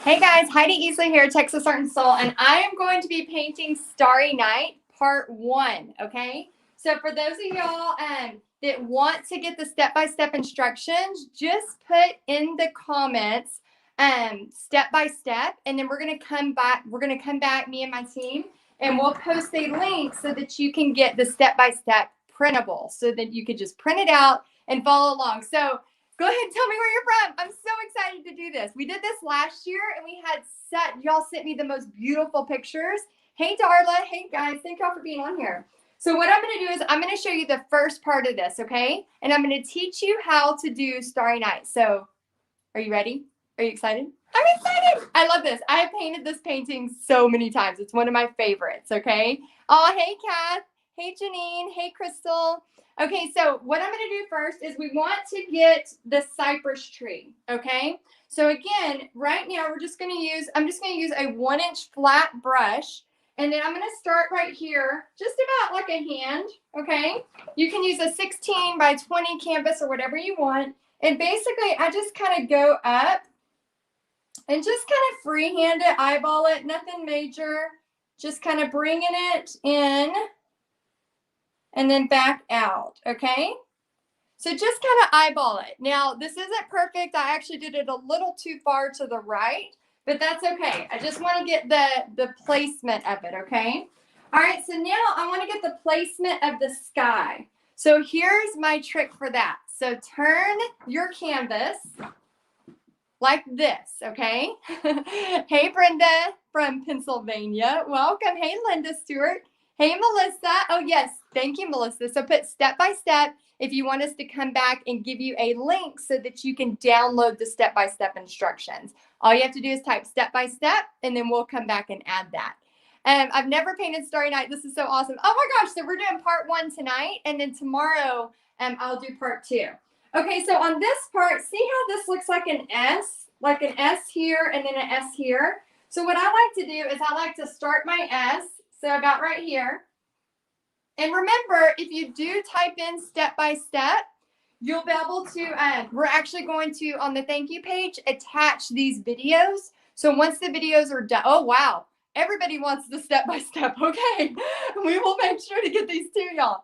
Hey guys, Heidi Easley here, Texas Art and Soul, and I am going to be painting Starry Night Part 1, okay? So for those of y'all that want to get the step-by-step instructions, just put in the comments step-by-step, and then we're going to come back, me and my team, and we'll post a link so that you can get the step-by-step printable, so that you could just print it out and follow along. So go ahead and tell me where you're from. I'm so excited to do this. We did this last year and we had y'all sent me the most beautiful pictures. Hey, Darla. Hey, guys. Thank y'all for being on here. So what I'm going to do is I'm going to show you the first part of this, okay? And I'm going to teach you how to do Starry Night. So are you ready? Are you excited? I'm excited. I love this. I have painted this painting so many times. It's one of my favorites, okay? Oh, hey, Kath. Hey, Janine. Hey, Crystal. Okay, so what I'm going to do first is we want to get the cypress tree, okay? So again, right now I'm just going to use a 1-inch flat brush, and then I'm going to start right here, just about like a hand, okay? You can use a 16 by 20 canvas or whatever you want, and basically I just kind of go up and just kind of freehand it, eyeball it, nothing major, just kind of bringing it in and then back out, okay? So just kind of eyeball it. Now, this isn't perfect. I actually did it a little too far to the right, but that's okay. I just want to get the placement of it, okay? All right, so now I want to get the placement of the sky. So here's my trick for that. So turn your canvas like this, okay? Hey, Brenda from Pennsylvania. Welcome. Hey, Linda Stewart. Hey, Melissa. Oh, yes. Thank you, Melissa. So put step by step if you want us to come back and give you a link so that you can download the step-by-step instructions. All you have to do is type step by step, and then we'll come back and add that. I've never painted Starry Night. This is so awesome. Oh, my gosh. So we're doing part 1 tonight, and then tomorrow I'll do part 2. Okay, so on this part, see how this looks like an S here and then an S here? So what I like to do is I like to start my S, so about right here. And remember, if you do type in step by step, you'll be able to, we're actually going to, on the thank you page, attach these videos. So once the videos are done, oh, wow. Everybody wants the step by step. Okay, we will make sure to get these to y'all.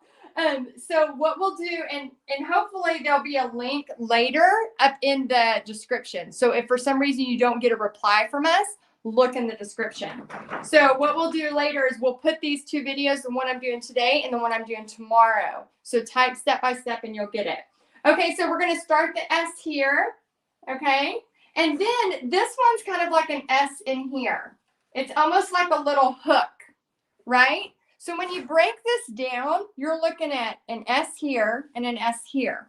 So what we'll do, and hopefully there'll be a link later up in the description. So if for some reason you don't get a reply from us, look in the description. So what we'll do later is we'll put these 2 videos, the one I'm doing today and the one I'm doing tomorrow. So type step by step and you'll get it. Okay, so we're going to start the S here, okay? And then this one's kind of like an S in here. It's almost like a little hook, right? So when you break this down, you're looking at an S here and an S here.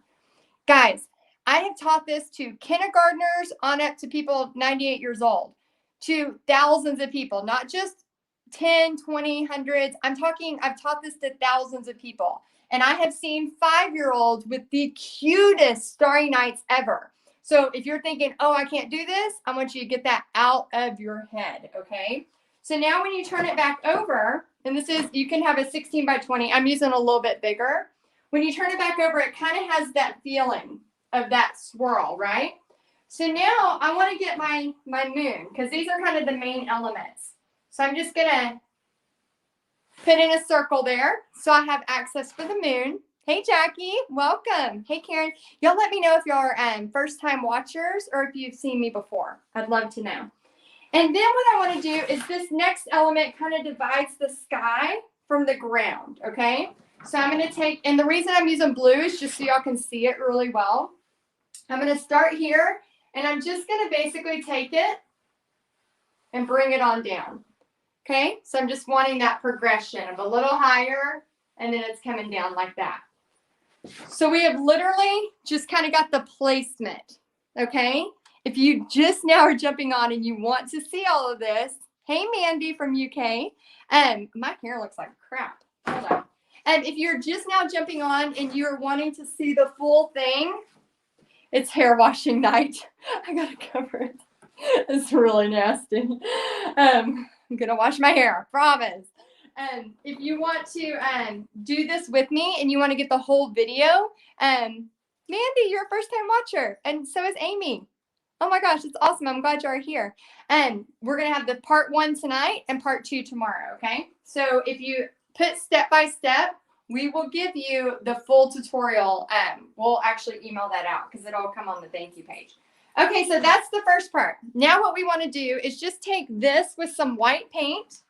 Guys, I have taught this to kindergartners on up to people 98 years old, to thousands of people, not just 10, 20, hundreds. I've taught this to thousands of people. And I have seen 5-year-olds with the cutest Starry Nights ever. So if you're thinking, oh, I can't do this, I want you to get that out of your head, okay? So now when you turn it back over, and this is, you can have a 16 by 20. I'm using a little bit bigger. When you turn it back over, it kind of has that feeling of that swirl, right? So now I want to get my moon, because these are kind of the main elements. So I'm just going to put in a circle there so I have access for the moon. Hey, Jackie, welcome. Hey, Karen. Y'all let me know if y'all are first-time watchers or if you've seen me before. I'd love to know. And then what I want to do is this next element kind of divides the sky from the ground, okay? So I'm going to take, and the reason I'm using blue is just so y'all can see it really well. I'm going to start here, and I'm just going to basically take it and bring it on down, okay? So I'm just wanting that progression of a little higher, and then it's coming down like that. So we have literally just kind of got the placement, okay? If you just now are jumping on and you want to see all of this, hey, Mandy from UK. My hair looks like crap. Hold on. If you're just now jumping on and you're wanting to see the full thing, it's hair washing night. I got to cover it. It's really nasty. I'm going to wash my hair, promise. If you want to do this with me and you want to get the whole video, Mandy, you're a first-time watcher, and so is Amy. Oh my gosh, it's awesome. I'm glad you're here. And we're going to have the part 1 tonight and part 2 tomorrow, okay? So if you put step by step, we will give you the full tutorial. We'll actually email that out because it'll come on the thank you page. Okay, so that's the first part. Now what we want to do is just take this with some white paint.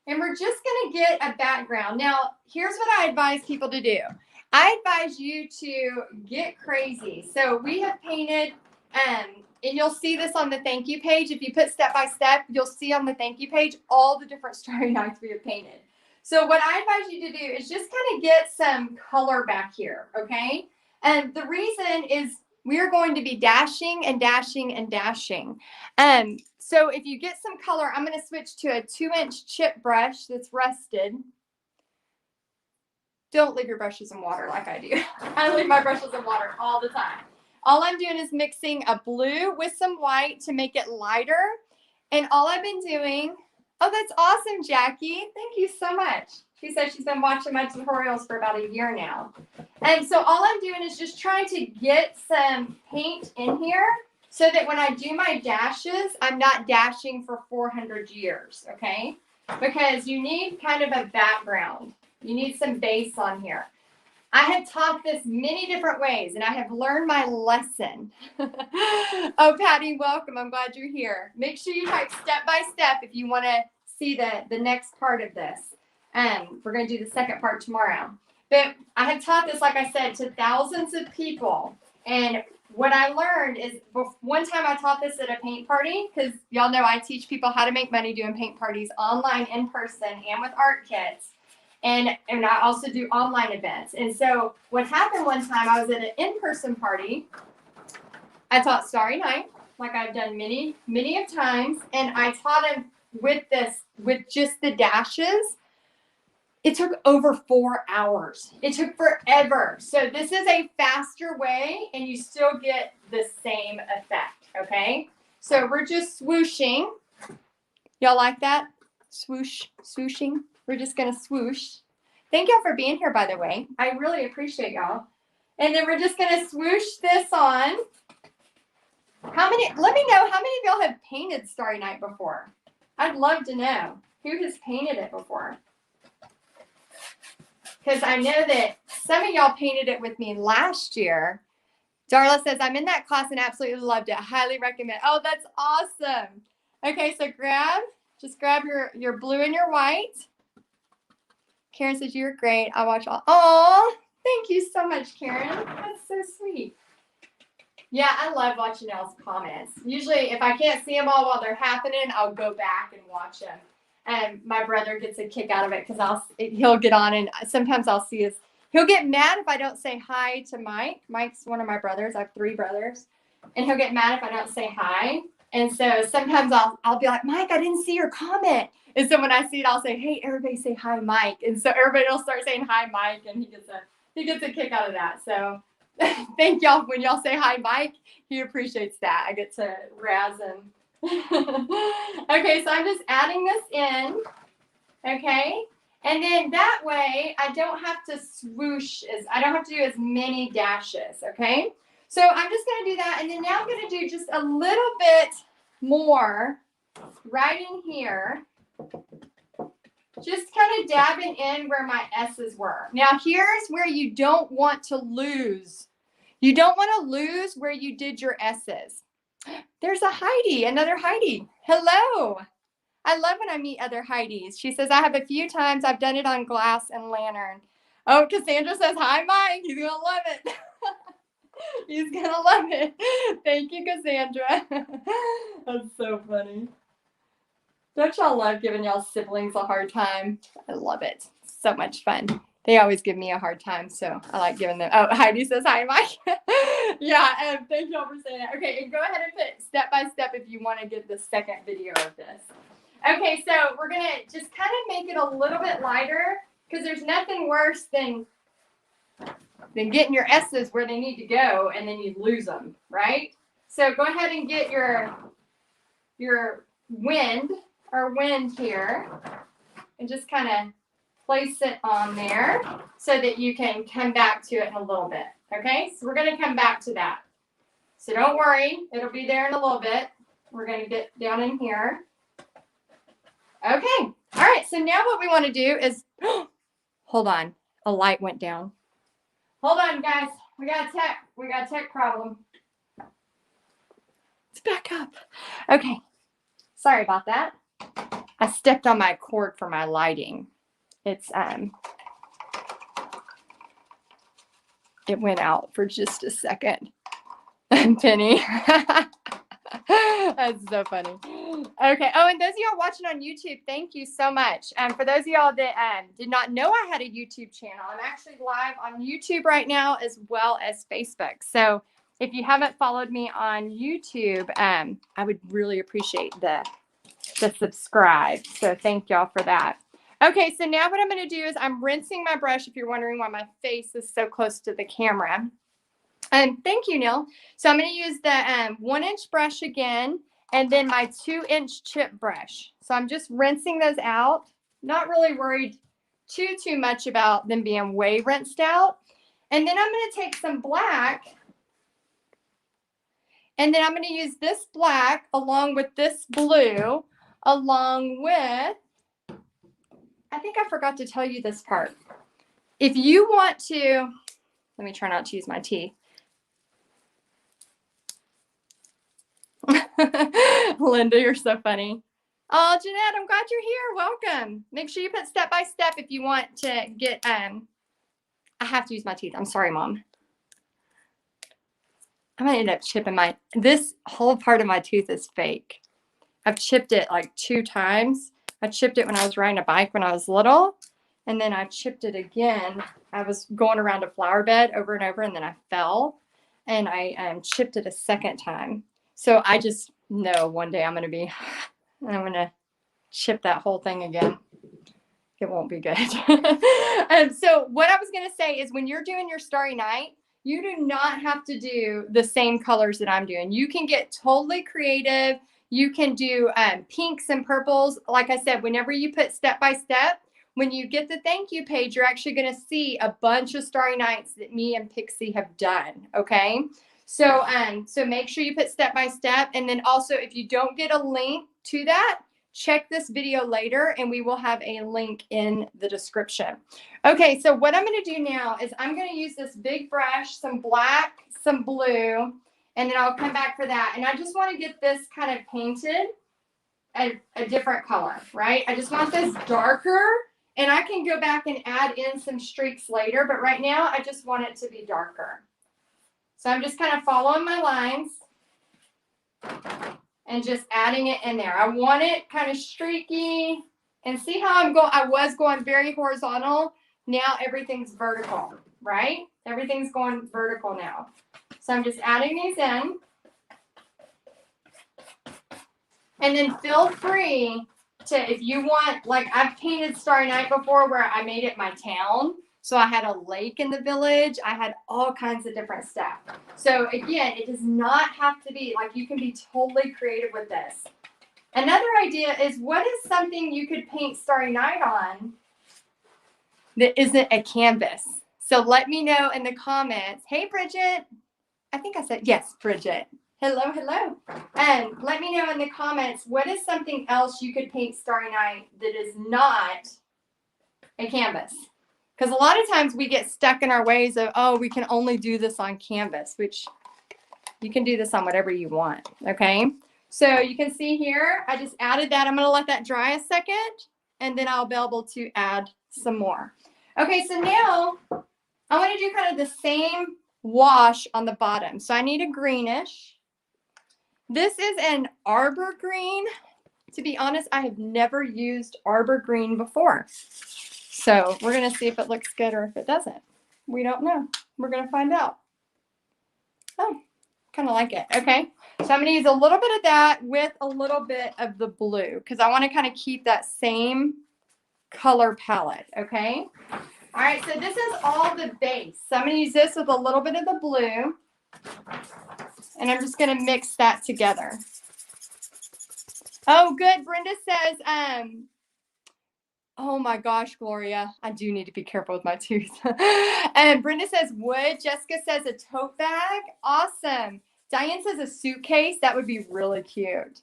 And we're just going to get a background. Now, here's what I advise people to do. I advise you to get crazy. So we have painted, and you'll see this on the thank you page. If you put step by step, you'll see on the thank you page all the different Starry Nights we have painted. So what I advise you to do is just kind of get some color back here, okay? And the reason is we're going to be dashing and dashing and dashing. So if you get some color, I'm going to switch to a 2-inch chip brush that's rusted. Don't leave your brushes in water like I do. I leave my brushes in water all the time. All I'm doing is mixing a blue with some white to make it lighter. And all I've been doing, oh, that's awesome, Jackie. Thank you so much. She said she's been watching my tutorials for about a year now. And so all I'm doing is just trying to get some paint in here so that when I do my dashes, I'm not dashing for 400 years, okay? Because you need kind of a background. You need some base on here. I have taught this many different ways, and I have learned my lesson. Oh, Patty, welcome. I'm glad you're here. Make sure you type step by step if you want to see the next part of this. We're going to do the second part tomorrow. But I have taught this, like I said, to thousands of people. And what I learned is one time I taught this at a paint party, because y'all know I teach people how to make money doing paint parties online, in person, and with art kits. And I also do online events. And so what happened one time, I was at an in-person party. I taught Starry Night, like I've done many, many of times. And I taught him with just the dashes. It took over 4 hours. It took forever. So this is a faster way, and you still get the same effect, okay? So we're just swooshing. Y'all like that? Swoosh, swooshing. We're just going to swoosh. Thank y'all for being here, by the way. I really appreciate y'all. And then we're just going to swoosh this on. Let me know, how many of y'all have painted Starry Night before? I'd love to know who has painted it before. Because I know that some of y'all painted it with me last year. Darla says, I'm in that class and absolutely loved it. Highly recommend. Oh, that's awesome. Okay, so just grab your blue and your white. Karen says, you're great. I watch all. Oh, thank you so much, Karen. That's so sweet. Yeah, I love watching y'all's comments. Usually, if I can't see them all while they're happening, I'll go back and watch them. And my brother gets a kick out of it because he'll get on, and sometimes I'll see he'll get mad if I don't say hi to Mike. Mike's one of my brothers. I have 3 brothers. And he'll get mad if I don't say hi. And so sometimes I'll be like, Mike, I didn't see your comment. And so when I see it, I'll say, hey, everybody say hi, Mike. And so everybody will start saying hi, Mike, and he gets a kick out of that. So thank y'all. When y'all say hi, Mike, he appreciates that. I get to razz him. Okay, so I'm just adding this in. Okay. And then that way I don't have to swoosh, I don't have to do as many dashes, okay? So I'm just going to do that, and then now I'm going to do just a little bit more right in here. Just kind of dabbing in where my S's were. Now here's where you don't want to lose. You don't want to lose where you did your S's. There's a Heidi, another Heidi. Hello. I love when I meet other Heidis. She says, I have a few times I've done it on glass and lantern. Oh, Cassandra says, hi, Mike. He's going to love it. He's going to love it. Thank you, Cassandra. That's so funny. Don't y'all love giving y'all siblings a hard time? I love it. So much fun. They always give me a hard time, so I like giving them. Oh, Heidi says, hi, Mike. Yeah, thank y'all for saying that. Okay, and go ahead and put step by step if you want to get the second video of this. Okay, so we're going to just kind of make it a little bit lighter because there's nothing worse than getting your S's where they need to go and then you lose them, right? So go ahead and get your wind here and just kind of place it on there so that you can come back to it in a little bit. Okay, so we're going to come back to that. So don't worry, it'll be there in a little bit. We're going to get down in here. Okay. All right. So now what we want to do is, hold on. A light went down. Hold on, guys. We got a tech problem. It's back up. Okay. Sorry about that. I stepped on my cord for my lighting. It's, it went out for just a second. Penny. That's so funny. Okay. Oh, and those of y'all watching on YouTube, thank you so much. For those of y'all that did not know I had a YouTube channel, I'm actually live on YouTube right now as well as Facebook. So if you haven't followed me on YouTube, I would really appreciate the subscribe. So thank y'all for that. Okay, so now what I'm going to do is I'm rinsing my brush, if you're wondering why my face is so close to the camera. Thank you, Neil. So I'm going to use the 1-inch brush again, and then my 2-inch chip brush. So I'm just rinsing those out. Not really worried too much about them being way rinsed out. And then I'm going to take some black, and then I'm going to use this black along with this blue, along with, I think I forgot to tell you this part. If you want to, let me try not to use my teeth. Linda, you're so funny. Oh, Jeanette, I'm glad you're here. Welcome. Make sure you put step by step if you want to get, I have to use my teeth. I'm sorry, Mom. I'm going to end up chipping this whole part of my tooth is fake. I've chipped it like 2 times. I chipped it when I was riding a bike when I was little. And then I chipped it again. I was going around a flower bed over and over, and then I fell. And I chipped it a second time. So I just know one day I'm going to chip that whole thing again. It won't be good. So what I was going to say is when you're doing your Starry Night, you do not have to do the same colors that I'm doing. You can get totally creative. You can do pinks and purples. Like I said, whenever you put step by step, when you get the thank you page, you're actually going to see a bunch of Starry Nights that me and Pixie have done. Okay. So, so make sure you put step by step. And then also, if you don't get a link to that, check this video later and we will have a link in the description. Okay, so what I'm going to do now is I'm going to use this big brush, some black, some blue, and then I'll come back for that. And I just want to get this kind of painted a different color, right? I just want this darker, and I can go back and add in some streaks later, but right now I just want it to be darker. So I'm just kind of following my lines and just adding it in there. I want it kind of streaky, and see how I was going very horizontal. Now everything's vertical, right? Everything's going vertical now. So I'm just adding these in. And then feel free to, if you want, like I've painted Starry Night before where I made it my town. So I had a lake in the village. I had all kinds of different stuff. So again, it does not have to be, like you can be totally creative with this. Another idea is, what is something you could paint Starry Night on that isn't a canvas? So let me know in the comments. Hey, Bridget. I think I said, yes, Bridget. Hello, hello. And let me know in the comments, what is something else you could paint Starry Night that is not a canvas? Because a lot of times we get stuck in our ways of, oh, we can only do this on canvas, which you can do this on whatever you want, okay? So you can see here, I just added that. I'm going to let that dry a second, and then I'll be able to add some more. Okay, so now I want to do kind of the same wash on the bottom. So I need a greenish. This is an arbor green. To be honest, I have never used arbor green before. So we're going to see if it looks good or if it doesn't. We don't know. We're going to find out. Oh, kind of like it. Okay. So I'm going to use a little bit of that with a little bit of the blue because I want to kind of keep that same color palette. Okay. All right. So this is all the base. So I'm going to use this with a little bit of the blue. And I'm just going to mix that together. Oh, good. Brenda says, oh my gosh, Gloria, I do need to be careful with my tooth. And Brenda says wood. Jessica says a tote bag. Awesome. Diane says a suitcase. That would be really cute.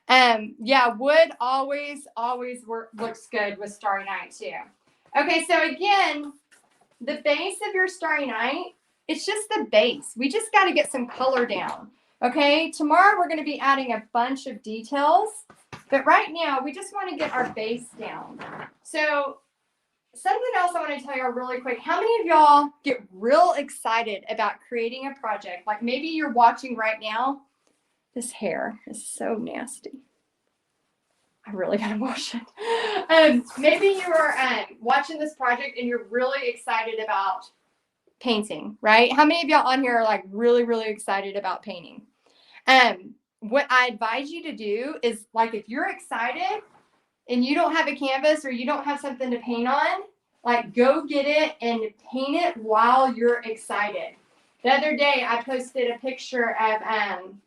Yeah, wood always looks good with Starry Night too. Okay, so again, the base of your Starry Night, it's just the base. We just got to get some color down. Okay, tomorrow we're going to be adding a bunch of details, but right now we just want to get our base down. So something else I want to tell y'all really quick. How many of y'all get real excited about creating a project? Like maybe you're watching right now. This hair is so nasty. I really gotta wash it. Maybe you are watching this project and you're really excited about painting, right? How many of y'all on here are like really excited about painting? What I advise you to do is, like, if you're excited and you don't have a canvas or you don't have something to paint on, like, go get it and paint it while you're excited. The other day, I posted a picture of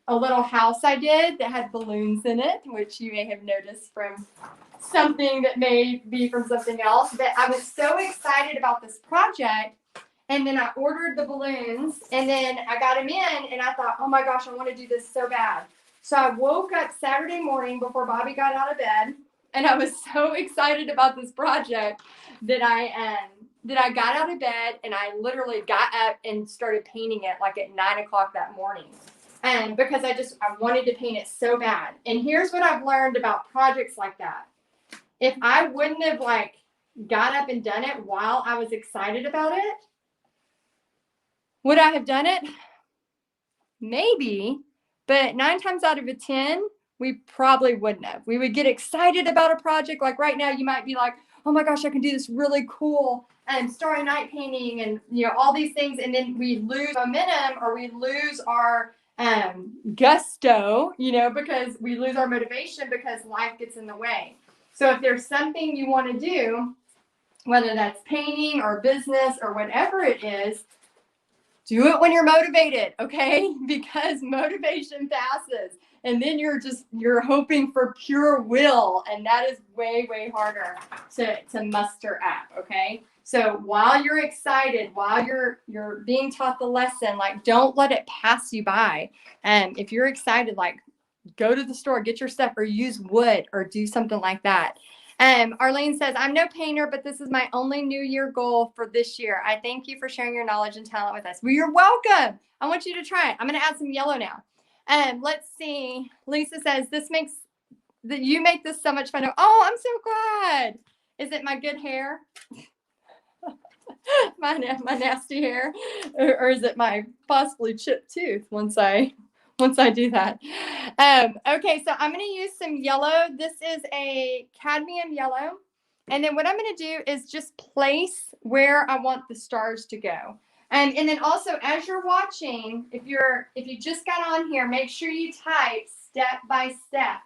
a little house I did that had balloons in it, which you may have noticed from something that may be from something else. But I was so excited about this project, and then I ordered the balloons, and then I got them in, and I thought, oh my gosh, I want to do this so bad. So I woke up Saturday morning before Bobby got out of bed, and I was so excited about this project that I got out of bed and I literally got up and started painting it like at 9 o'clock that morning. Because I wanted to paint it so bad. And here's what I've learned about projects like that. If I wouldn't have got up and done it while I was excited about it, would I have done it? Maybe, but 9 times out of 10, we probably wouldn't have. We would get excited about a project. Like right now, you might be like, oh my gosh, I can do this really cool Starry Night painting and all these things, and then we lose momentum or we lose our gusto, because we lose our motivation because life gets in the way. So if there's something you want to do, whether that's painting or business or whatever it is, do it when you're motivated, okay? Because motivation passes. And then you're hoping for pure will. And that is way harder to muster up, okay? So while you're excited, while you're being taught the lesson, don't let it pass you by. And if you're excited, go to the store, get your stuff, or use wood or do something like that. Arlene says, I'm no painter, but this is my only New Year goal for this year. I thank you for sharing your knowledge and talent with us. Well, you're welcome. I want you to try it. I'm going to add some yellow now. Let's see. Lisa says, you make this so much fun. Oh, I'm so glad. Is it my good hair? my nasty hair? Or is it my possibly chipped tooth once I do that? Okay, so I'm going to use some yellow. This is a cadmium yellow. And then what I'm going to do is just place where I want the stars to go. And then also, as you're watching, if you just got on here, make sure you type step by step.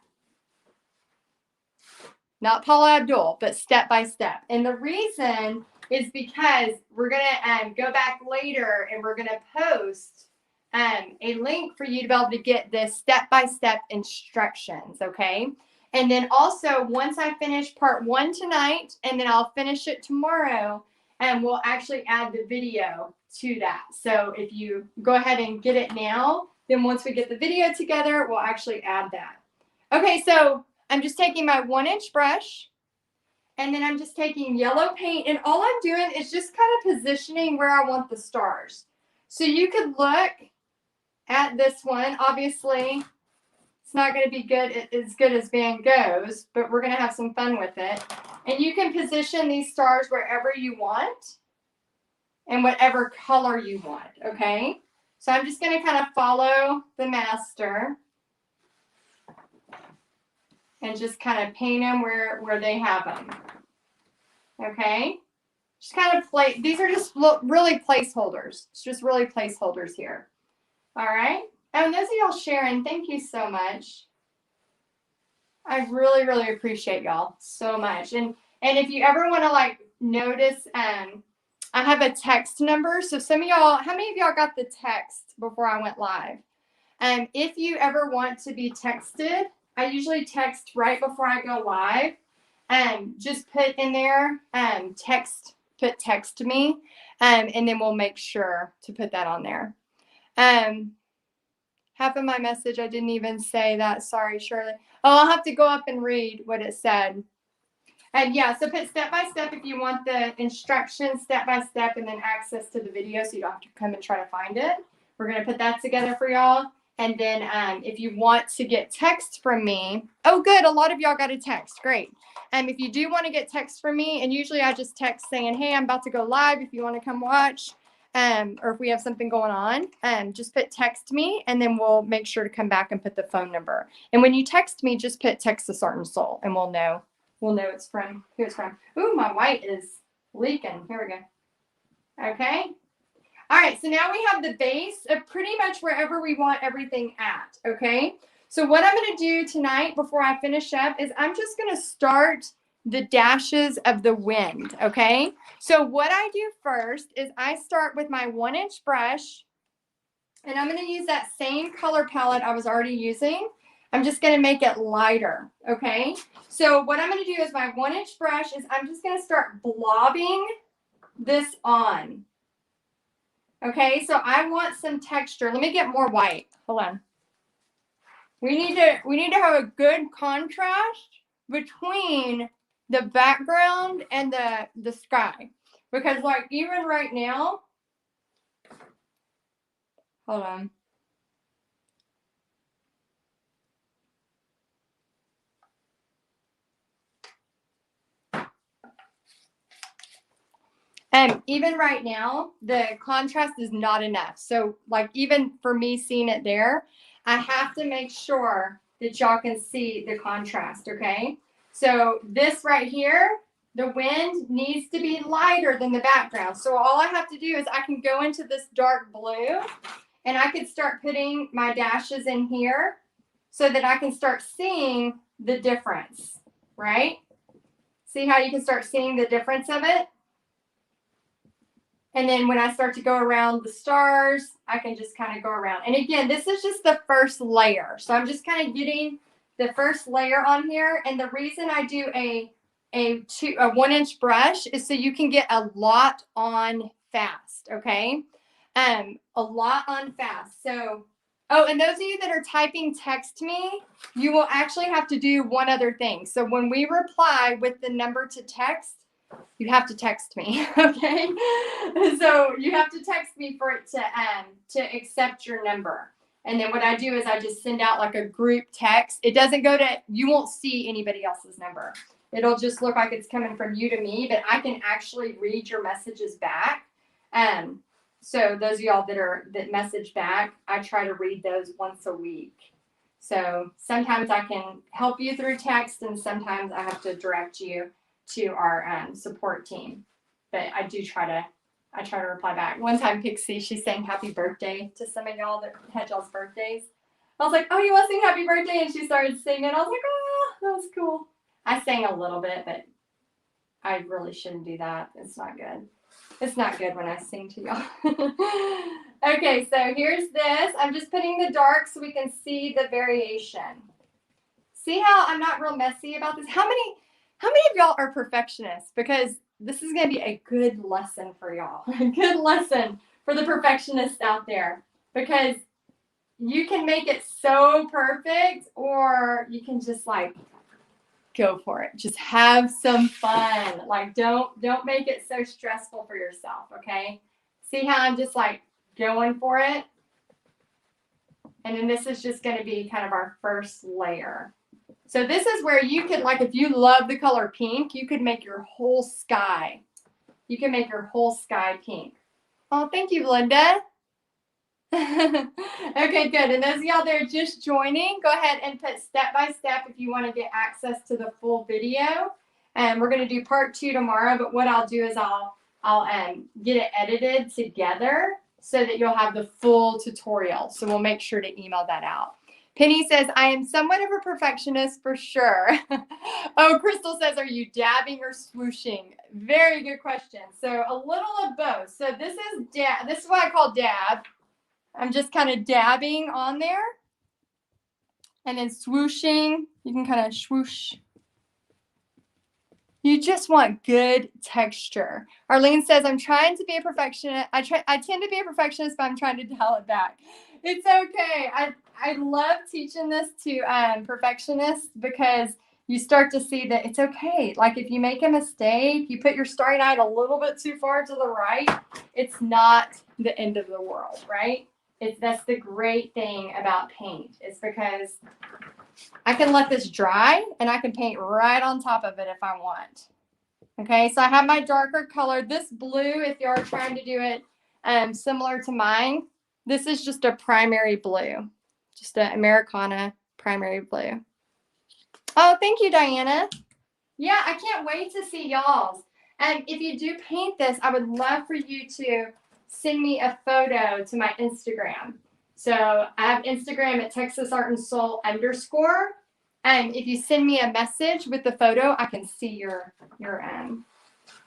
Not Paula Abdul, but step by step. And the reason is because we're going to go back later and we're going to post a link for you to be able to get the step-by-step instructions, okay? And then also, once I finish part 1 tonight, and then I'll finish it tomorrow, and we'll actually add the video to that. So if you go ahead and get it now, then once we get the video together, we'll actually add that. Okay, so I'm just taking my 1-inch brush, and then I'm just taking yellow paint, and all I'm doing is just kind of positioning where I want the stars. So you could look at this one. Obviously, it's not going to be as good as Van Gogh's, but we're going to have some fun with it. And you can position these stars wherever you want and whatever color you want, okay? So I'm just going to kind of follow the master and just kind of paint them where they have them, okay? Just kind of these are just really placeholders. It's just really placeholders here. All right. And those of y'all sharing, thank you so much. I really appreciate y'all so much. And if you ever want to notice, I have a text number. So some of y'all, how many of y'all got the text before I went live? If you ever want to be texted, I usually text right before I go live. Just put in there, put text to me, and then we'll make sure to put that on there. Half of my message, I didn't even say that. Sorry, Shirley. Oh, I'll have to go up and read what it said. And yeah, so put step by step if you want the instructions step by step and then access to the video so you don't have to come and try to find it. We're going to put that together for y'all. And then if you want to get text from me, oh, good. A lot of y'all got a text. Great. If you do want to get text from me, and usually I just text saying, hey, I'm about to go live if you want to come watch, or if we have something going on, just put text me, and then we'll make sure to come back and put the phone number. And when you text me, just put text a certain soul, and we'll know. We'll know it's from. Here it's from. Ooh, my white is leaking. Here we go. Okay. All right, so now we have the base of pretty much wherever we want everything at, okay? So what I'm going to do tonight before I finish up is I'm just going to start the dashes of the wind, okay? So what I do first is I start with my 1-inch brush, and I'm going to use that same color palette I was already using. I'm just going to make it lighter, okay? So what I'm going to do is my 1-inch brush is I'm just going to start blobbing this on. Okay, so I want some texture. Let me get more white. Hold on. We need to have a good contrast between the background and the sky. Because like even right now, hold on. Even right now, the contrast is not enough. So like even for me seeing it there, I have to make sure that y'all can see the contrast, okay? So this right here, the wind needs to be lighter than the background. So all I have to do is I can go into this dark blue and I could start putting my dashes in here so that I can start seeing the difference, right? See how you can start seeing the difference of it? And then when I start to go around the stars, I can just kind of go around. And again, this is just the first layer. So I'm just kind of getting the first layer on here. And the reason I do a 1-inch brush is so you can get a lot on fast, okay? A lot on fast. So, oh, and those of you that are typing text me, you will actually have to do one other thing. So when we reply with the number to text, you have to text me, okay? So you have to text me for it to accept your number. And then what I do is I just send out like a group text. It doesn't go to, you won't see anybody else's number. It'll just look like it's coming from you to me, but I can actually read your messages back. So those of y'all that message back, I try to read those once a week. So sometimes I can help you through text, and sometimes I have to direct you to our support team, but I try to reply back. One time Pixie, she sang happy birthday to some of y'all that had y'all's birthdays. I was like, oh, you want to sing happy birthday? And she started singing. I was like, oh, that was cool. I sang a little bit, but I really shouldn't do that. It's not good. It's not good when I sing to y'all. Okay, so here's this. I'm just putting the dark so we can see the variation. See how I'm not real messy about this? How many of y'all are perfectionists? Because this is going to be a good lesson for y'all. A good lesson for the perfectionists out there. Because you can make it so perfect, or you can just like go for it. Just have some fun. Like don't make it so stressful for yourself, okay? See how I'm just like going for it? And then this is just going to be kind of our first layer. So this is where you could, like, if you love the color pink, you could make your whole sky. You can make your whole sky pink. Oh, thank you, Linda. Okay, good. And those of y'all that are just joining, go ahead and put step by step if you want to get access to the full video. And we're going to do part 2 tomorrow. But what I'll do is I'll get it edited together so that you'll have the full tutorial. So we'll make sure to email that out. Penny says, I am somewhat of a perfectionist for sure. Oh, Crystal says, are you dabbing or swooshing? Very good question. So a little of both. So this is what I call dab. I'm just kind of dabbing on there. And then swooshing, you can kind of swoosh. You just want good texture. Arlene says, I'm trying to be a perfectionist. I tend to be a perfectionist, but I'm trying to dial it back. It's okay. I love teaching this to perfectionists because you start to see that it's okay. Like if you make a mistake, you put your Starry Night a little bit too far to the right, it's not the end of the world, right? That's the great thing about paint. It's because I can let this dry and I can paint right on top of it if I want. Okay, so I have my darker color. This blue, if you are trying to do it similar to mine, this is just a primary blue, just an Americana primary blue. Oh, thank you, Diana. Yeah, I can't wait to see y'all's. And if you do paint this, I would love for you to send me a photo to my Instagram. So I have Instagram at TexasArtandSoul_. And if you send me a message with the photo, I can see your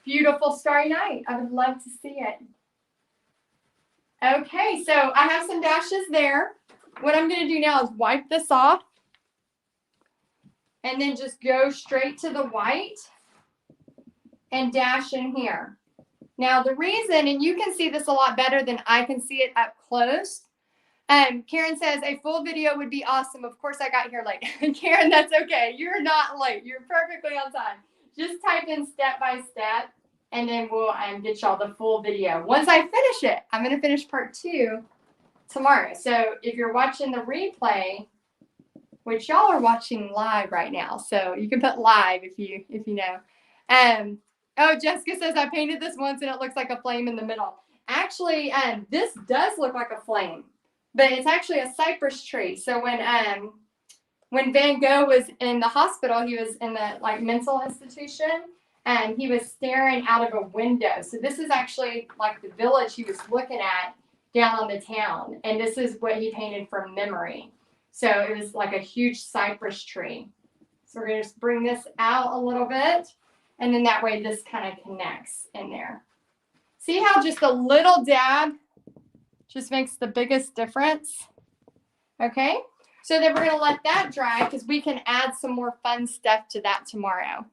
beautiful Starry Night. I would love to see it. Okay, so I have some dashes there. What I'm going to do now is wipe this off and then just go straight to the white and dash in here. Now the reason, and you can see this a lot better than I can see it up close. Karen says a full video would be awesome. Of course I got here late. Karen, that's okay. You're not late. You're perfectly on time. Just type in step by step and then we'll get y'all the full video. Once I finish it, I'm going to finish part 2 tomorrow. So if you're watching the replay, which y'all are watching live right now, so you can put live if you know. Oh, Jessica says I painted this once and it looks like a flame in the middle. Actually, this does look like a flame, but it's actually a cypress tree. So when Van Gogh was in the hospital, he was in the mental institution, and he was staring out of a window. So this is actually like the village he was looking at down on the town, and this is what he painted from memory. So it was like a huge cypress tree. So we're going to just bring this out a little bit, and then that way this kind of connects in there. See how just a little dab just makes the biggest difference? Okay, so then we're going to let that dry because we can add some more fun stuff to that tomorrow.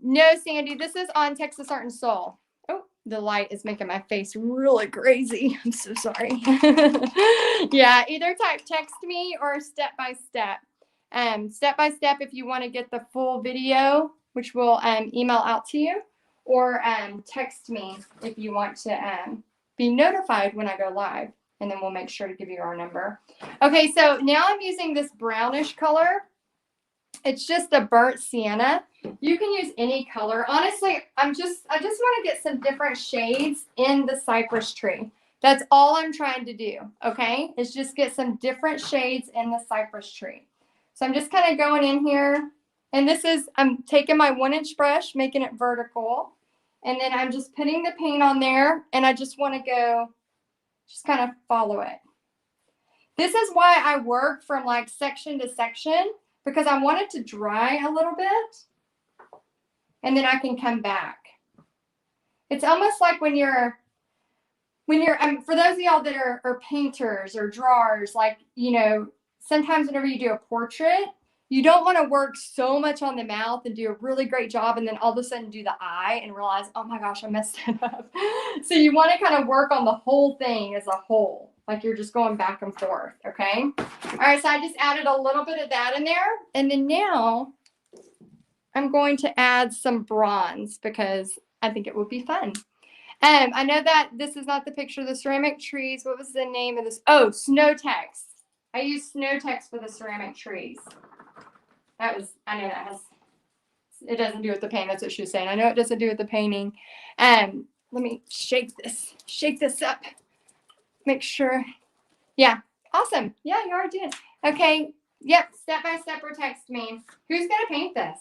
No, Sandy, this is on Texas Art and Soul. Oh, the light is making my face really crazy. I'm so sorry. Yeah, either text me or step by step. Step by step if you want to get the full video, which we'll email out to you, or text me if you want to be notified when I go live, and then we'll make sure to give you our number. Okay, so now I'm using this brownish color. It's just a burnt sienna. You can use any color. Honestly, I just want to get some different shades in the cypress tree. That's all I'm trying to do, okay? Is just get some different shades in the cypress tree. So I'm just kind of going in here, and I'm taking my 1-inch brush, making it vertical, and then I'm just putting the paint on there, and I just want to go, just kind of follow it. This is why I work from section to section, because I want it to dry a little bit, and then I can come back. It's almost like when you're for those of y'all that are painters or drawers, sometimes whenever you do a portrait, you don't want to work so much on the mouth and do a really great job and then all of a sudden do the eye and realize, oh my gosh, I messed it up. So you want to kind of work on the whole thing as a whole, like you're just going back and forth, okay? All right, so I just added a little bit of that in there. And then now I'm going to add some bronze because I think it would be fun. I know that this is not the picture of the ceramic trees. What was the name of this? Oh, Snow Tex. I used Snow Tex for the ceramic trees. I know it doesn't do with the paint. That's what she was saying. I know it doesn't do with the painting. Let me shake this up. Make sure. Yeah, awesome. Yeah, you are doing it. Okay, yep, step by step or text me. Who's going to paint this?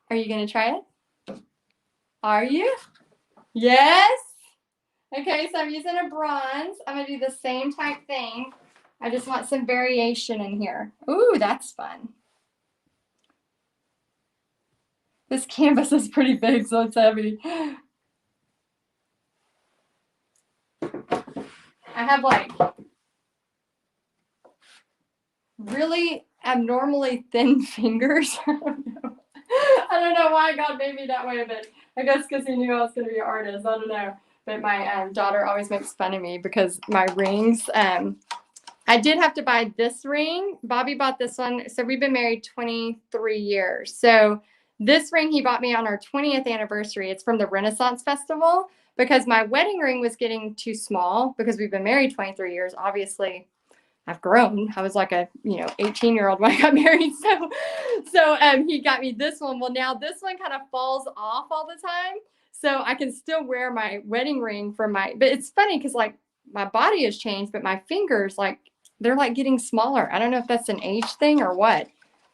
Are you going to try it? Are you? Yes. Okay, so I'm using a bronze. I'm going to do the same type thing. I just want some variation in here. Ooh, that's fun. This canvas is pretty big, so it's heavy. I have really abnormally thin fingers. I don't know why God made me that way, but I guess because he knew I was going to be an artist. I don't know. But my daughter always makes fun of me because my rings, I did have to buy this ring. Bobby bought this one. So we've been married 23 years. So this ring he bought me on our 20th anniversary. It's from the Renaissance Festival because my wedding ring was getting too small because we've been married 23 years. Obviously, I've grown. I was like a 18-year-old when I got married. So he got me this one. Well, now this one kind of falls off all the time. So I can still wear my wedding ring from but it's funny because like my body has changed, but my fingers, like, they're like getting smaller. I don't know if that's an age thing or what.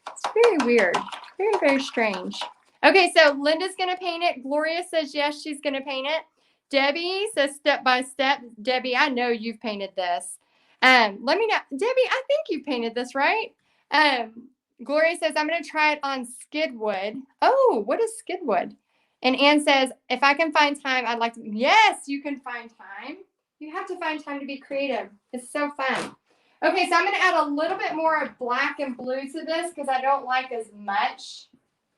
It's very weird. Very, very strange. Okay, so Linda's going to paint it. Gloria says yes, she's going to paint it. Debbie says step by step. Debbie, I know you've painted this. Let me know. Debbie, I think you painted this, right? Gloria says, I'm going to try it on skidwood. Oh, what is skidwood? And Ann says, if I can find time, I'd like to. Yes, you can find time. You have to find time to be creative. It's so fun. Okay, so I'm going to add a little bit more of black and blue to this because I don't like as much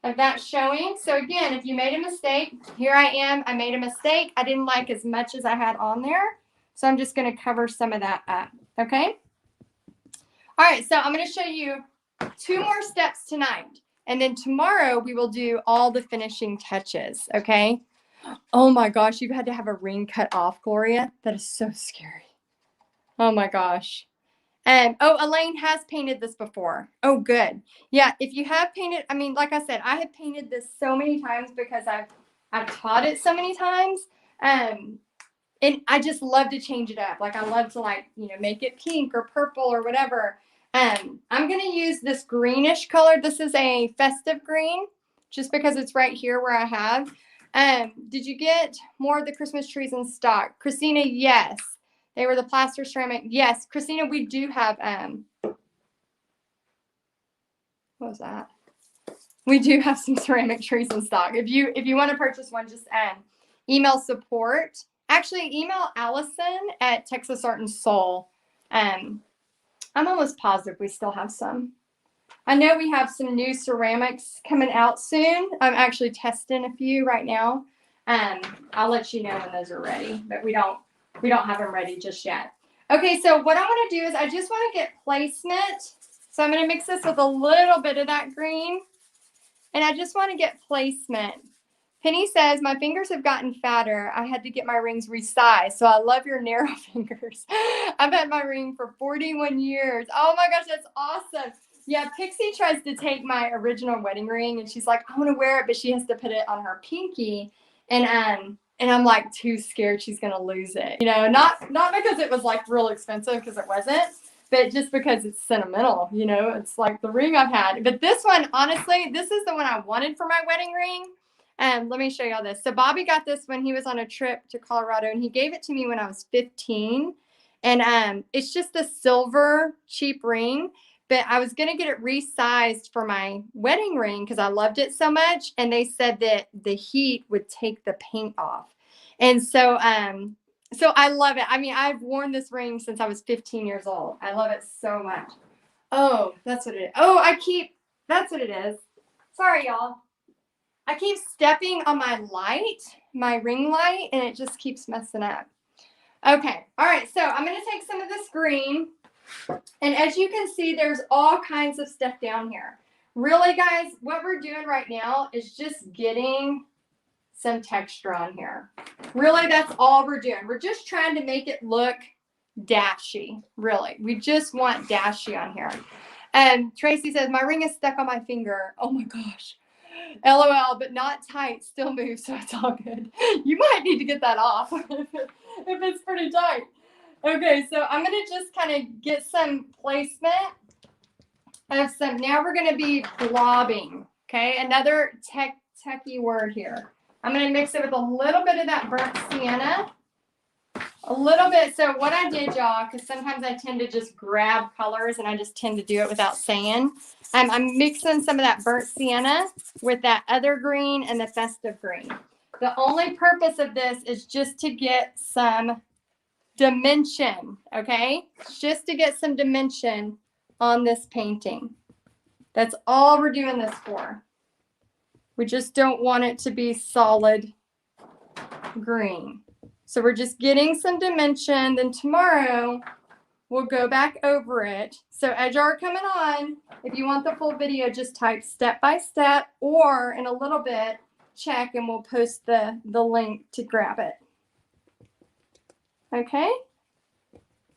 of that showing. So again, if you made a mistake, here I am. I made a mistake. I didn't like as much as I had on there. So I'm just going to cover some of that up. Okay. All right. So I'm going to show you 2 more steps tonight. And then tomorrow we will do all the finishing touches. Okay. Oh my gosh. You've had to have a ring cut off, Gloria. That is so scary. Oh my gosh. Oh, Elaine has painted this before. Oh, good. Yeah, if you have painted, I mean, like I said, I have painted this so many times because I've taught it so many times. And I just love to change it up. Like I love to make it pink or purple or whatever. I'm going to use this greenish color. This is a festive green just because it's right here where I have. Did you get more of the Christmas trees in stock? Christina, yes. They were the plaster ceramic. Yes, Christina, we do have, what was that? We do have some ceramic trees in stock. If you want to purchase one, just email support. Actually, email Allison at Texas Art and Soul. I'm almost positive we still have some. I know we have some new ceramics coming out soon. I'm actually testing a few right now. I'll let you know when those are ready, but we don't have them ready just yet. Okay, so what I want to do is I just want to get placement. So I'm going to mix this with a little bit of that green. And I just want to get placement. Penny says, my fingers have gotten fatter. I had to get my rings resized. So I love your narrow fingers. I've had my ring for 41 years. Oh my gosh, that's awesome. Yeah, Pixie tries to take my original wedding ring and she's like, I want to wear it, but she has to put it on her pinky. And I'm like too scared she's going to lose it. Not because it was like real expensive, because it wasn't, but just because it's sentimental, it's like the ring I've had. But this one, honestly, this is the one I wanted for my wedding ring. Let me show y'all this. So Bobby got this when he was on a trip to Colorado and he gave it to me when I was 15. And it's just a silver cheap ring. But I was going to get it resized for my wedding ring because I loved it so much. And they said that the heat would take the paint off. And so I love it. I mean, I've worn this ring since I was 15 years old. I love it so much. Oh, that's what it is. Oh, that's what it is. Sorry, y'all. I keep stepping on my ring light, and it just keeps messing up. Okay. All right. So I'm going to take some of this green. And as you can see, there's all kinds of stuff down here. Really, guys, what we're doing right now is just getting some texture on here. Really, that's all we're doing. We're just trying to make it look dashy, really. We just want dashy on here. And Tracy says, my ring is stuck on my finger. Oh, my gosh. LOL, but not tight. Still moves, so it's all good. You might need to get that off if it's pretty tight. Okay, so I'm going to just kind of get some placement of some. Now we're going to be blobbing, okay? Another techie word here. I'm going to mix it with a little bit of that burnt sienna. A little bit. So what I did, y'all, because sometimes I tend to just grab colors and I just tend to do it without saying. I'm mixing some of that burnt sienna with that other green and the festive green. The only purpose of this is just to get some dimension, okay? Just to get some dimension on this painting. That's all we're doing this for. We just don't want it to be solid green. So we're just getting some dimension. Then tomorrow we'll go back over it. So as you are coming on, if you want the full video, just type step by step, or in a little bit, check and we'll post the link to grab it. Okay?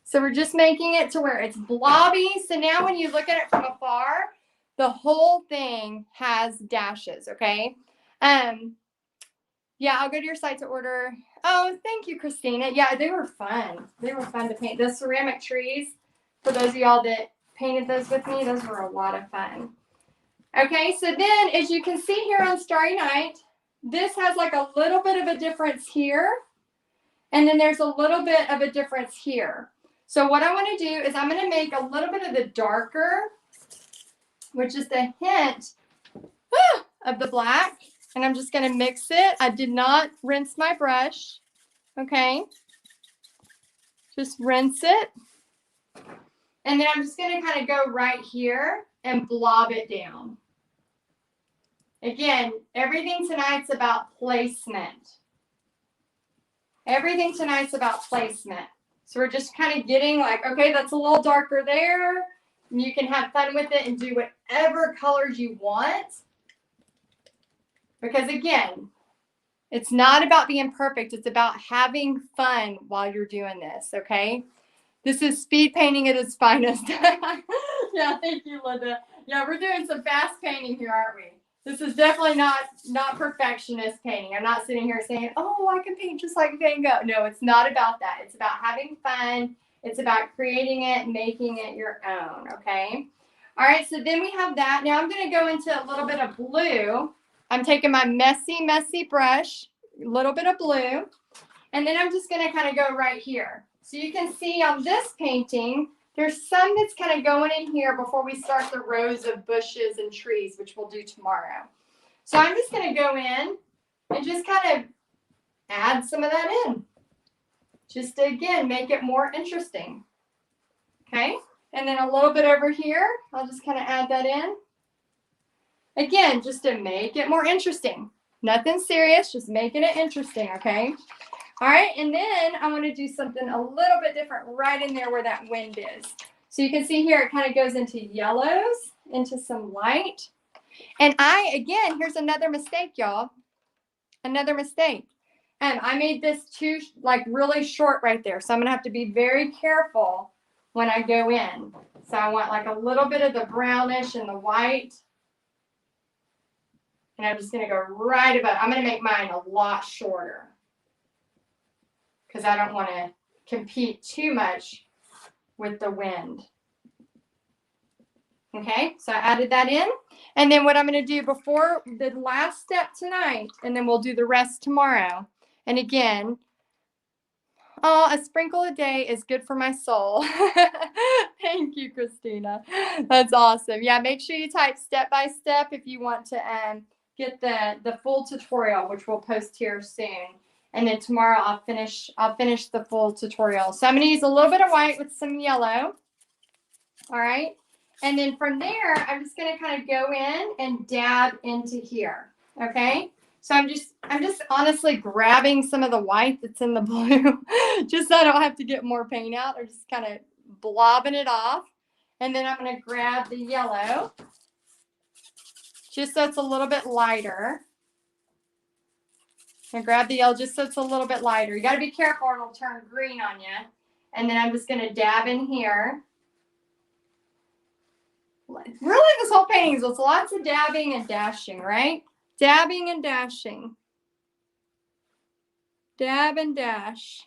So we're just making it to where it's blobby. So now when you look at it from afar, the whole thing has dashes, okay? Yeah, I'll go to your site to order. Oh, thank you, Christina. Yeah, they were fun. They were fun to paint. The ceramic trees, for those of y'all that painted those with me, those were a lot of fun. Okay, so then as you can see here on Starry Night, this has like a little bit of a difference here. And then there's a little bit of a difference here. So what I want to do is I'm going to make a little bit of the darker, which is the hint of the black. And I'm just going to mix it. I did not rinse my brush. Okay. Just rinse it. And then I'm just going to kind of go right here and blob it down. Again, everything tonight's about placement. Everything tonight's about placement. So we're just kind of getting like, okay, that's a little darker there. And you can have fun with it and do whatever colors you want. Because again, it's not about being perfect. It's about having fun while you're doing this, okay? This is speed painting at its finest. Yeah, thank you, Linda. Yeah, we're doing some fast painting here, aren't we? This is definitely not perfectionist painting. I'm not sitting here saying, oh, I can paint just like Van Gogh. No, it's not about that. It's about having fun. It's about creating it, making it your own, okay? All right, so then we have that. Now I'm going to go into a little bit of blue. I'm taking my messy brush, a little bit of blue, and then I'm just going to kind of go right here. So you can see on this painting, there's some that's kind of going in here before we start the rows of bushes and trees, which we'll do tomorrow. So I'm just going to go in and just kind of add some of that in. Just to, again, make it more interesting. Okay? And then a little bit over here, I'll just kind of add that in. Again, just to make it more interesting. Nothing serious, just making it interesting, okay? All right, and then I want to do something a little bit different right in there where that wind is. So you can see here, it kind of goes into yellows, into some light. And again, here's another mistake, y'all. Another mistake. And I made this too, like really short right there. So I'm going to have to be very careful when I go in. So I want like a little bit of the brownish and the white. And I'm just going to go right above. I'm going to make mine a lot shorter because I don't want to compete too much with the wind. Okay, so I added that in. And then what I'm going to do before the last step tonight, and then we'll do the rest tomorrow. And again, oh, a sprinkle a day is good for my soul. Thank you, Christina. That's awesome. Yeah, make sure you type step by step if you want to get the full tutorial, which we'll post here soon. And then tomorrow I'll finish the full tutorial. So I'm going to use a little bit of white with some yellow. All right. And then from there, I'm just going to kind of go in and dab into here. Okay. So I'm just honestly grabbing some of the white that's in the blue, just so I don't have to get more paint out. Or just kind of blobbing it off. And then I'm going to grab the yellow, just so it's a little bit lighter. And grab the yellow just so it's a little bit lighter. You got to be careful or it'll turn green on you. And then I'm just going to dab in here. Really, this whole painting is lots of dabbing and dashing, right? Dabbing and dashing. Dab and dash.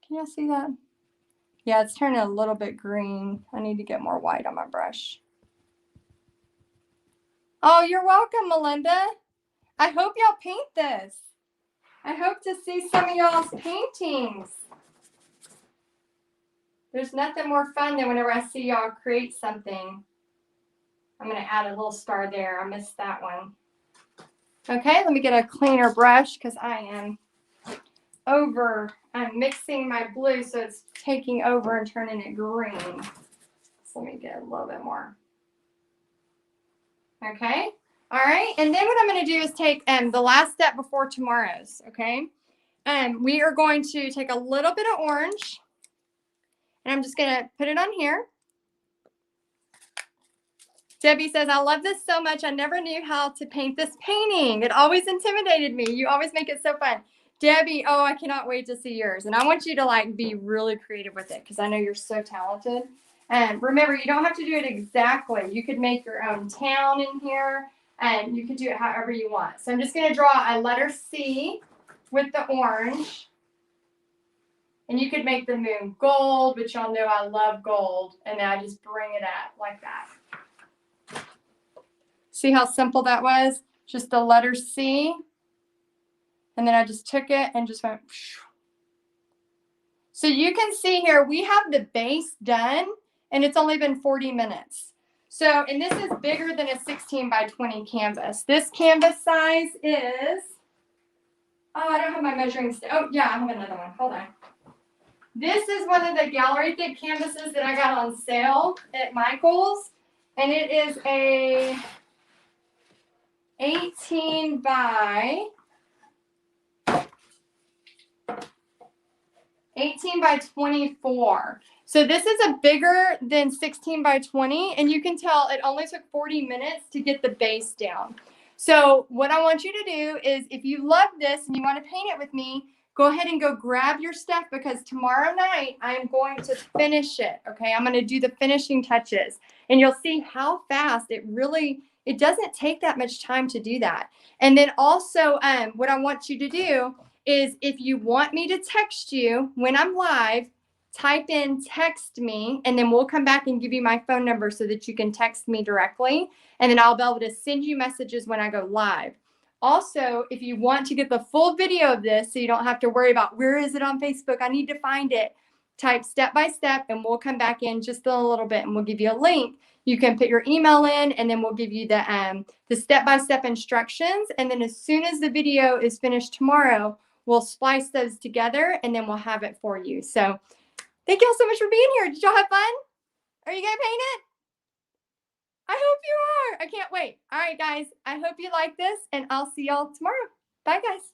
Can y'all see that? Yeah, it's turning a little bit green. I need to get more white on my brush. Oh, you're welcome, Melinda. I hope y'all paint this. I hope to see some of y'all's paintings. There's nothing more fun than whenever I see y'all create something. I'm going to add a little star there. I missed that one. Okay, let me get a cleaner brush because I'm mixing my blue so it's taking over and turning it green. So let me get a little bit more. Okay, all right. And then what I'm going to do is take the last step before tomorrow's, okay? we are going to take a little bit of orange, and I'm just going to put it on here. Debbie says, I love this so much. I never knew how to paint this painting. It always intimidated me. You always make it so fun. Debbie, oh, I cannot wait to see yours. And I want you to like be really creative with it because I know you're so talented. And remember, you don't have to do it exactly. You could make your own town in here, and you could do it however you want. So I'm just going to draw a letter C with the orange. And you could make the moon gold, but y'all know I love gold. And then I just bring it up like that. See how simple that was? Just the letter C. And then I just took it and just went. So you can see here, we have the base done, and it's only been 40 minutes. So, and this is bigger than a 16 by 20 canvas. This canvas size is, oh, I don't have my measuring stick. Oh, yeah, I have another one. Hold on. This is one of the gallery thick canvases that I got on sale at Michael's, and it is a 18 by 24. So this is a bigger than 16 by 20, and you can tell it only took 40 minutes to get the base down. So what I want you to do is, if you love this and you want to paint it with me, go ahead and go grab your stuff, because tomorrow night I am going to finish it. Okay, I'm going to do the finishing touches, and you'll see how fast it doesn't take that much time to do that. And then also what I want you to do is, if you want me to text you when I'm live, type in text me, and then we'll come back and give you my phone number so that you can text me directly, and then I'll be able to send you messages when I go live. Also, if you want to get the full video of this so you don't have to worry about where is it on Facebook, I need to find it, type step by step, and we'll come back in just a little bit and we'll give you a link. You can put your email in, and then we'll give you the step-by-step instructions. And then as soon as the video is finished tomorrow, we'll splice those together, and then we'll have it for you. So thank y'all so much for being here. Did y'all have fun? Are you going to paint it? I hope you are. I can't wait. All right, guys. I hope you like this, and I'll see y'all tomorrow. Bye, guys.